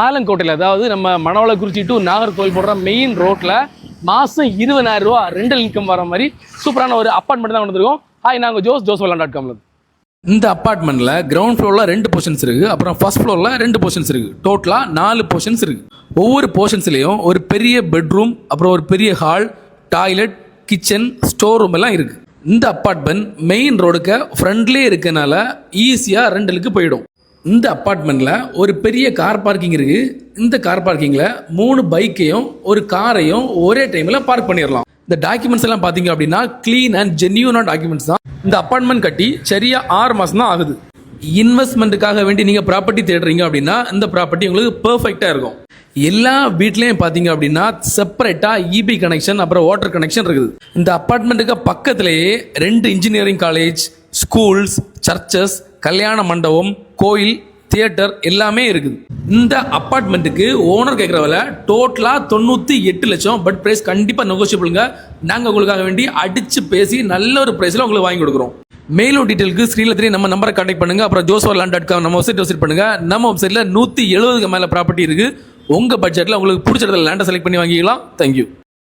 ஆலங்கோட்டையில், அதாவது நம்ம மணவளக்குறிச்சி டு நாகர்கோவில் போடுற மெயின் ரோட்டில் மாதம் 20,000 ரூபா ரெண்டல் இன்கம் வர மாதிரி சூப்பரான ஒரு அப்பார்ட்மெண்ட் தான் வந்துருக்கோம். ஹாய், நாங்கள் ஜோஸ்வெல்லாம்.com. இந்த அப்பார்ட்மெண்ட்டில் கிரவுண்ட் ஃப்ளோரில் 2 போர்ஷன்ஸ் இருக்குது, அப்புறம் ஃபர்ஸ்ட் ஃப்ளோரில் 2 போர்ஷன்ஸ் இருக்குது. டோட்டலாக 4 போர்ஷன்ஸ் இருக்குது. ஒவ்வொரு போர்ஷன்ஸ்லேயும் ஒரு பெரிய பெட்ரூம், அப்புறம் ஒரு பெரிய hall, toilet, kitchen, store room எல்லாம் இருக்குது. இந்த அப்பார்ட்மெண்ட் மெயின் ரோடுக்கு ஃப்ரண்ட்லேயே இருக்கனால ஈஸியாக ரெண்டலுக்கு போயிடும். இந்த அப்பார்ட்மெண்ட்டில் ஒரு பெரிய கார் பார்க்கிங் இருக்குது. இந்த கார் பார்க்கிங்கில் 3 பைக்கையும் ஒரு காரையும் ஒரே டைமில் பார்க் பண்ணிடலாம். இந்த டாக்குமெண்ட்ஸ் எல்லாம் பார்த்தீங்க அப்படின்னா க்ளீன் அண்ட் ஜென்யூனான டாக்குமெண்ட்ஸ் தான். இந்த அப்பார்ட்மெண்ட் கட்டி சரியா 6 மாதம் தான் ஆகுது. இன்வெஸ்ட்மெண்ட்டுக்காக வேண்டி நீங்கள் ப்ராப்பர்ட்டி தேடுறீங்க அப்படின்னா இந்த ப்ராப்பர்ட்டி உங்களுக்கு பெர்ஃபெக்டாக இருக்கும். எல்லா வீட்லேயும் பார்த்தீங்க அப்படின்னா செப்பரேட்டாக இபி கனெக்ஷன், அப்புறம் வாட்டர் கனெக்ஷன் இருக்குது. இந்த அப்பார்ட்மெண்ட்டுக்கு பக்கத்திலேயே 2 இன்ஜினியரிங் காலேஜ், ஸ்கூல்ஸ், சர்ச்சஸ், கல்யாண மண்டபம், கோயில், தியேட்டர் எல்லாமே இருக்குது. இந்த அப்பார்ட்மெண்ட்டுக்கு ஓனர் கேட்குற விலை டோட்டலாக 98 லட்சம். பட் ப்ரைஸ் கண்டிப்பாக நெகோஷியபிளுங்க. நாங்கள் உங்களுக்காக வேண்டி அடித்து பேசி நல்ல ஒரு ப்ரைஸில் உங்களுக்கு வாங்கி கொடுக்குறோம். மேலும் டீட்டெயிலுக்கு ஸ்க்ரீனில் தெரியும் நம்ம நம்பரை கான்டாக்ட் பண்ணுங்கள். அப்புறம் ஜோஸ்வெல்லாம்.com நம்ம வெப்சைட் விசிட் பண்ணுங்கள். நம்ம வெப்சைட்டில் 170க்கு மேலே ப்ராப்பர்ட்டி இருக்குது. உங்கள் பட்ஜெட்டில் உங்களுக்கு பிடிச்ச இடத்துல லேண்டை செலக்ட் பண்ணி வாங்கிக்கலாம். தேங்க்யூ.